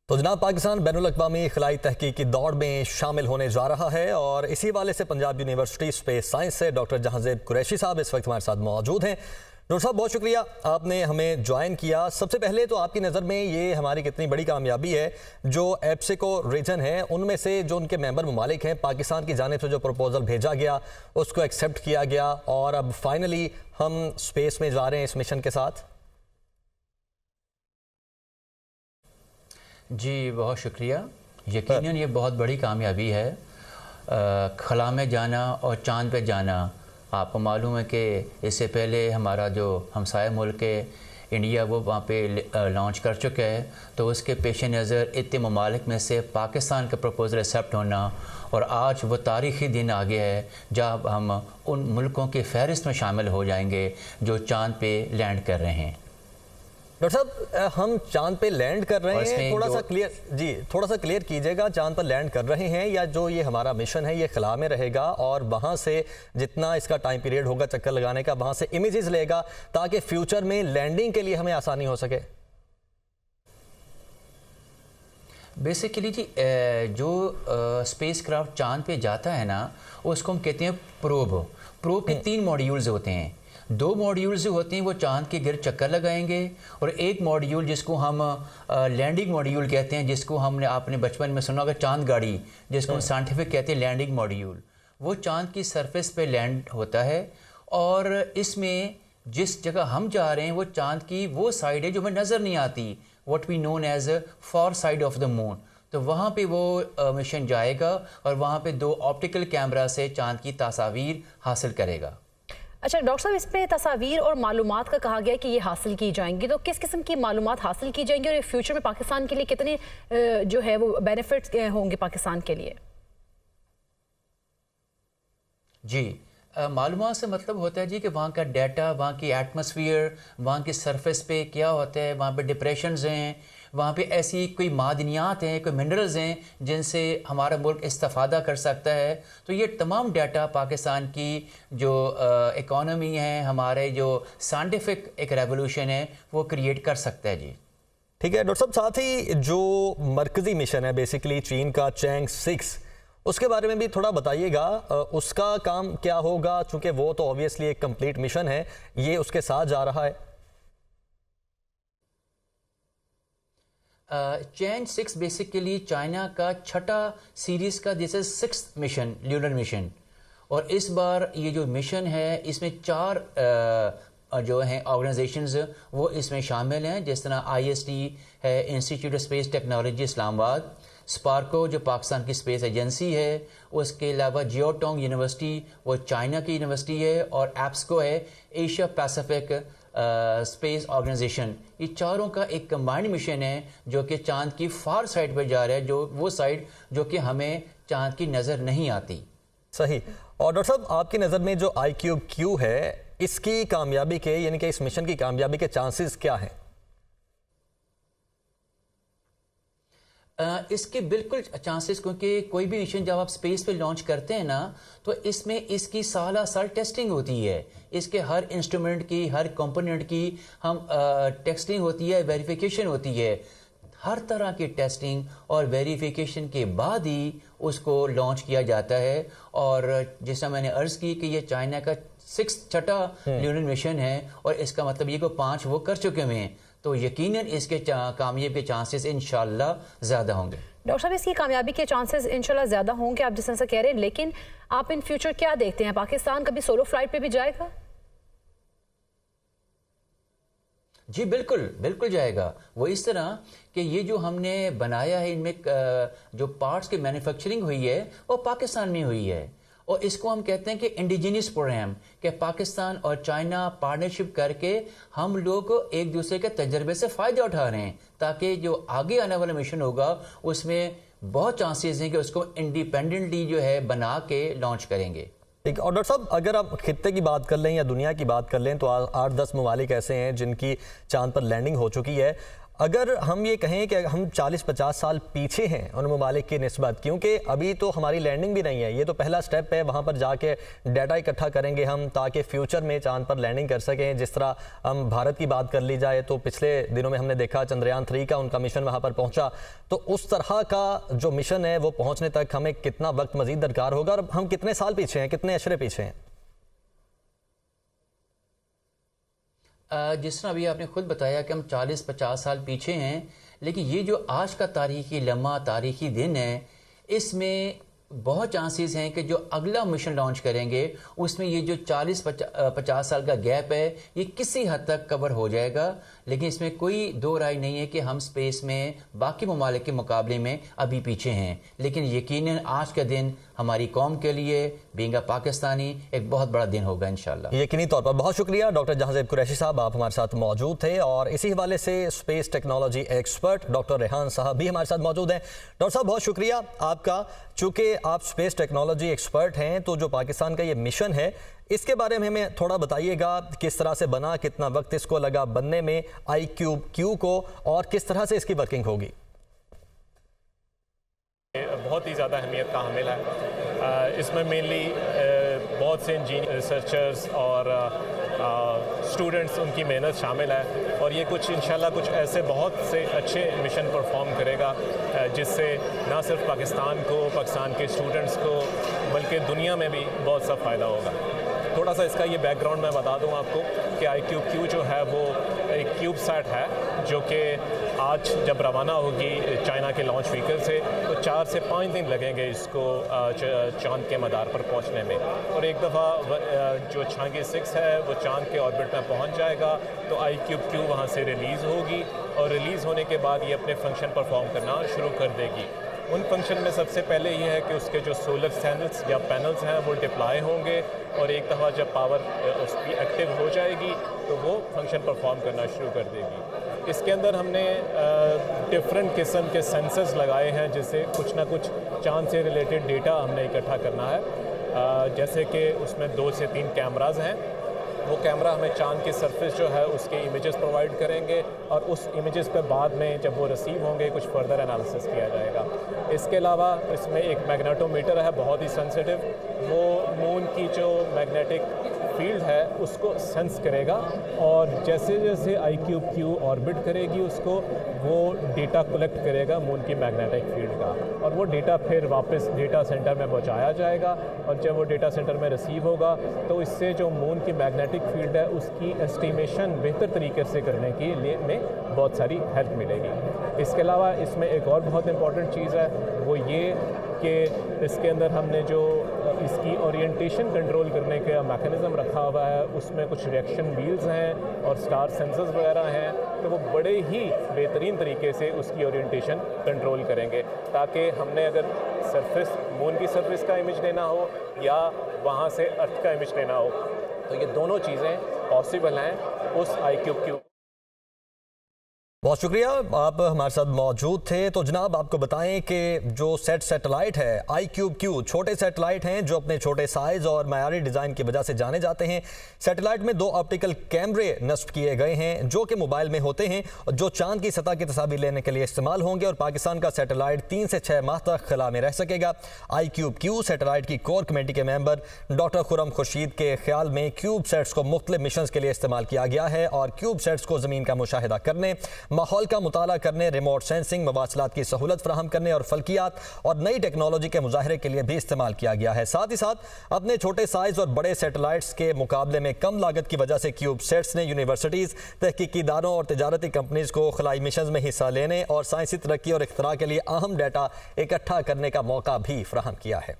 तो जनाब, पाकिस्तान बैनुल अक़वामी खलाई तहकीक की दौड़ में शामिल होने जा रहा है और इसी वाले से पंजाब यूनिवर्सिटी स्पेस साइंस से डॉक्टर जहांज़ेब कुरैशी साहब इस वक्त हमारे साथ मौजूद हैं। डॉक्टर साहब, बहुत शुक्रिया आपने हमें ज्वाइन किया। सबसे पहले तो आपकी नज़र में ये हमारी कितनी बड़ी कामयाबी है जो एप्सिको रीजन है उनमें से जो उनके मेंबर ममालिक हैं, पाकिस्तान की जानिब से जो प्रपोजल भेजा गया उसको एक्सेप्ट किया गया और अब फाइनली हम स्पेस में जा रहे हैं इस मिशन के साथ। जी बहुत शुक्रिया। यकीनन ये बहुत बड़ी कामयाबी है। खला में जाना और चाँद पे जाना, आपको मालूम है कि इससे पहले हमारा जो हमसाया मुल्क है इंडिया वो वहाँ पे लॉन्च कर चुका है। तो उसके पेश नज़र इतने ममालिक में से पाकिस्तान का प्रपोज़ल एक्सेप्ट होना और आज वो तारीख़ी दिन आ गया है जब हम उन मुल्कों की फ़हरिस्त में शामिल हो जाएंगे जो चाँद पे लैंड कर रहे हैं। डॉक्टर साहब, हम चांद पे लैंड कर रहे हैं, थोड़ा सा क्लियर कीजिएगा, चांद पर लैंड कर रहे हैं या जो ये हमारा मिशन है ये खला में रहेगा और वहाँ से जितना इसका टाइम पीरियड होगा चक्कर लगाने का वहाँ से इमेजेस लेगा ताकि फ्यूचर में लैंडिंग के लिए हमें आसानी हो सके। बेसिकली जी जो स्पेस क्राफ्ट चांद पे जाता है ना उसको हम कहते हैं प्रोब के 3 मॉड्यूल्स होते हैं। 2 मॉड्यूल्स जो होते हैं वो चांद के गिर्द चक्कर लगाएंगे और एक मॉड्यूल जिसको हम लैंडिंग मॉड्यूल कहते हैं, जिसको हमने आपने बचपन में सुना होगा चांद गाड़ी, जिसको हम साइंटिफिक कहते हैं लैंडिंग मॉड्यूल, वो चांद की सरफेस पे लैंड होता है। और इसमें जिस जगह हम जा रहे हैं वो चांद की वो साइड है जो हमें नज़र नहीं आती, what we known as far side of the moon. तो वहाँ पे वो मिशन जाएगा और वहाँ पे 2 ऑप्टिकल कैमरा से चांद की तस्वीर हासिल करेगा। अच्छा डॉक्टर साहब, इस पे तस्वीर और मालूमात का कहा गया कि ये हासिल की जाएंगी, तो किस किस्म की मालूमात हासिल की जाएंगी और ये फ्यूचर में पाकिस्तान के लिए कितने जो है वो बेनिफिट्स होंगे पाकिस्तान के लिए? जी मालूमात से मतलब होता है जी कि वहाँ का डाटा, वहाँ की एटमॉस्फेयर, वहाँ की सरफेस पे क्या होता है, वहाँ पे डिप्रेशंस हैं, वहाँ पे ऐसी कोई मादनियात हैं, कोई मिनरल्स हैं जिनसे हमारा मुल्क इस्तेफादा कर सकता है। तो ये तमाम डाटा पाकिस्तान की जो इकॉनमी है, हमारे जो साइंटिफिक एक रेवोल्यूशन है वो क्रिएट कर सकता है। जी ठीक है डॉक्टर साहब, साथ ही जो मरकज़ी मिशन है बेसिकली चीन का चैंग 6, उसके बारे में भी थोड़ा बताइएगा, उसका काम क्या होगा, चूँकि वो तो ऑब्वियसली एक कंप्लीट मिशन है, ये उसके साथ जा रहा है। चैंग 6 बेसिकली चाइना का छठा सीरीज़ का this is 6th mission, lunar mission. और इस बार ये जो मिशन है इसमें 4 जो हैं ऑर्गेनाइजेशंस वो इसमें शामिल हैं, जिस तरह IST है, institute of space technology Islamabad, Sparco जो पाकिस्तान की स्पेस एजेंसी है, उसके अलावा जियोटोंग यूनिवर्सिटी वो चाइना की यूनिवर्सिटी है, और एप्सको है एशिया पैसिफिक स्पेस ऑर्गेनाइजेशन। ये चारों का एक कंबाइंड मिशन है जो कि चांद की फार साइड पर जा रहा है, जो वो साइड जो कि हमें चांद की नज़र नहीं आती। सही। और डॉक्टर साहब, आपकी नज़र में जो IQ-Q है इसकी कामयाबी के, यानी कि इस मिशन की कामयाबी के चांसेस क्या हैं? इसके बिल्कुल चांसेस, क्योंकि कोई भी मिशन जब आप स्पेस पे लॉन्च करते हैं ना तो इसमें इसकी साल टेस्टिंग होती है, इसके हर इंस्ट्रूमेंट की, हर कंपोनेंट की हम टेस्टिंग होती है, वेरिफिकेशन होती है। हर तरह की टेस्टिंग और वेरिफिकेशन के बाद ही उसको लॉन्च किया जाता है। और जैसा मैंने अर्ज़ की कि ये चाइना का 6th छठा ल्यूनर मिशन है और इसका मतलब ये को 5 वो कर चुके हुए हैं, तो यकीनन इसके कामयाबी के चांसेस इंशाल्लाह ज़्यादा होंगे। डॉक्टर साहब, इसकी कामयाबी के चांसेस इंशाल्लाह ज़्यादा होंगे, आप जिस तरह से कह रहे हैं, लेकिन आप इन फ्यूचर क्या देखते हैं? पाकिस्तान कभी सोलो फ्लाइट पे भी जाएगा? जी बिल्कुल जाएगा। वो इस तरह कि ये जो हमने बनाया है इनमें जो पार्ट्स की मैन्युफैक्चरिंग हुई है वो पाकिस्तान में हुई है, और इसको हम कहते हैं कि इंडिजिनियस प्रोग्राम, कि पाकिस्तान और चाइना पार्टनरशिप करके हम लोग एक दूसरे के तजर्बे से फ़ायदा उठा रहे हैं, ताकि जो आगे आने वाला मिशन होगा उसमें बहुत चांसेस हैं कि उसको इंडिपेंडेंटली जो है बना के लॉन्च करेंगे। ठीक। और डॉक्टर साहब, अगर आप खित्ते की बात कर लें या दुनिया की बात कर लें तो 8-10 ममालिक ऐसे हैं जिनकी चांद पर लैंडिंग हो चुकी है। अगर हम ये कहें कि हम 40-50 साल पीछे हैं उन ममालिक की निस्बत, क्योंकि अभी तो हमारी लैंडिंग भी नहीं है, ये तो पहला स्टेप है, वहाँ पर जाके डाटा इकट्ठा करेंगे हम ताकि फ्यूचर में चांद पर लैंडिंग कर सकें। जिस तरह हम भारत की बात कर ली जाए तो पिछले दिनों में हमने देखा चंद्रयान 3 का उनका मिशन वहाँ पर पहुँचा, तो उस तरह का जो मिशन है वो पहुँचने तक हमें कितना वक्त मज़ीद दरकार होगा और हम कितने साल पीछे हैं, कितने अशरे पीछे हैं? जिस तरह अभी आपने खुद बताया कि हम 40-50 साल पीछे हैं, लेकिन ये जो आज का तारीखी लम्हा, तारीखी दिन है, इसमें बहुत चांसेस हैं कि जो अगला मिशन लॉन्च करेंगे उसमें ये जो 40-50 साल का गैप है ये किसी हद तक कवर हो जाएगा। लेकिन इसमें कोई दो राय नहीं है कि हम स्पेस में बाकी ममालिक के मुकाबले में अभी पीछे हैं, लेकिन यकीनन आज का दिन हमारी कौम के लिए बीइंग अ पाकिस्तानी एक बहुत बड़ा दिन होगा इंशाल्लाह। यकीनी तौर पर। बहुत शुक्रिया डॉक्टर जहांज़ेब कुरैशी साहब, आप हमारे साथ मौजूद थे और इसी हवाले से space technology expert doctor Rehan साहब भी हमारे साथ मौजूद हैं। डॉक्टर साहब बहुत शुक्रिया आपका, चूँकि आप स्पेस टेक्नोलॉजी एक्सपर्ट हैं तो जो पाकिस्तान का ये मिशन है इसके बारे में हमें थोड़ा बताइएगा, किस तरह से बना, कितना वक्त इसको लगा बनने में IQ-Q को, और किस तरह से इसकी वर्किंग होगी। बहुत ही ज़्यादा अहमियत का हामिल है। इसमें मेनली बहुत से इंजीनियर, रिसर्चर्स और स्टूडेंट्स, उनकी मेहनत शामिल है और ये कुछ इंशाल्लाह कुछ ऐसे बहुत से अच्छे मिशन परफॉर्म करेगा जिससे ना सिर्फ पाकिस्तान को, पाकिस्तान के स्टूडेंट्स को, बल्कि दुनिया में भी बहुत सा फ़ायदा होगा। थोड़ा सा इसका ये बैकग्राउंड मैं बता दूं आपको कि IQ-Q जो है वो एक क्यूबसैट है जो कि आज जब रवाना होगी चाइना के लॉन्च व्हीकल से तो 4 से 5 दिन लगेंगे इसको चांद के मदार पर पहुंचने में, और एक दफ़ा जो Chang'e 6 है वो चांद के ऑर्बिट में पहुंच जाएगा तो IQ-Q वहां से रिलीज़ होगी और रिलीज़ होने के बाद ये अपने फंक्शन परफॉर्म करना शुरू कर देगी। उन फंक्शन में सबसे पहले ये है कि उसके जो सोलर सैनल्स या पैनल्स हैं वो डिप्लॉय होंगे और एक दफ़ा जब पावर उसकी एक्टिव हो जाएगी तो वो फंक्शन परफॉर्म करना शुरू कर देगी। इसके अंदर हमने डिफरेंट किस्म के सेंसर्स लगाए हैं जिससे कुछ ना कुछ चांद से रिलेटेड डेटा हमने इकट्ठा करना है। जैसे कि उसमें 2 से 3 कैमराज हैं, वो कैमरा हमें चांद की सरफेस जो है उसके इमेजेस प्रोवाइड करेंगे और उस इमेजेस पे बाद में जब वो रिसीव होंगे कुछ फर्दर एनालिसिस किया जाएगा। इसके अलावा इसमें एक मैग्नेटोमीटर है बहुत ही सेंसिटिव, वो मून की जो मैग्नेटिक फील्ड है उसको सेंस करेगा और जैसे जैसे IQ-Q ऑर्बिट करेगी उसको वो डेटा कलेक्ट करेगा मून की मैग्नेटिक फील्ड का, और वो डेटा फिर वापस डेटा सेंटर में पहुंचाया जाएगा और जब वो डेटा सेंटर में रिसीव होगा तो इससे जो मून की मैग्नेटिक फील्ड है उसकी एस्टिमेशन बेहतर तरीके से करने के लिए में बहुत सारी हेल्प मिलेगी। इसके अलावा इसमें एक और बहुत इंपॉर्टेंट चीज़ है वो ये कि इसके अंदर हमने जो इसकी ओरिएंटेशन कंट्रोल करने का मैकेनिज़्म रखा हुआ है उसमें कुछ रिएक्शन व्हील्स हैं और स्टार सेंसर्स वगैरह हैं, तो वो बड़े ही बेहतरीन तरीके से उसकी ओरिएंटेशन कंट्रोल करेंगे ताकि हमने अगर सरफेस मून की सरफेस का इमेज लेना हो या वहाँ से अर्थ का इमेज लेना हो तो ये दोनों चीज़ें पॉसिबल हैं उस IQ-Q। बहुत शुक्रिया, आप हमारे साथ मौजूद थे। तो जनाब आपको बताएं कि जो सैटेलाइट है IQ-Q छोटे सैटेलाइट हैं जो अपने छोटे साइज़ और मयारी डिज़ाइन की वजह से जाने जाते हैं। सैटेलाइट में 2 ऑप्टिकल कैमरे नस्ब किए गए हैं जो कि मोबाइल में होते हैं और जो चांद की सतह की तस्वीर लेने के लिए इस्तेमाल होंगे और पाकिस्तान का सैटेलाइट 3 से 6 माह तक खला में रह सकेगा। IQ-Q सैटेलाइट की कोर कमेटी के मेंबर डॉक्टर खुर्रम खुर्शीद के ख्याल में क्यूब सेट्स को मुख्तलिफ मिशन के लिए इस्तेमाल किया गया है और क्यूब सेट्स को ज़मीन का मुशाहिदा करने, माहौल का मुताला करने, रिमोट सेंसिंग, मवासलात की सहूलत फराहम करने और फल्कियात और नई टेक्नोलॉजी के मुजाहरे के लिए भी इस्तेमाल किया गया है। साथ ही साथ अपने छोटे साइज और बड़े सैटेलाइट्स के मुकाबले में कम लागत की वजह से क्यूब सेट्स ने यूनिवर्सिटीज़, तहकीकी इदारों और तजारती कंपनीज को खलाई मिशन में हिस्सा लेने और साइंसी तरक्की और इख्तरा के लिए अहम डाटा इकट्ठा करने का मौका भी फराहम किया है।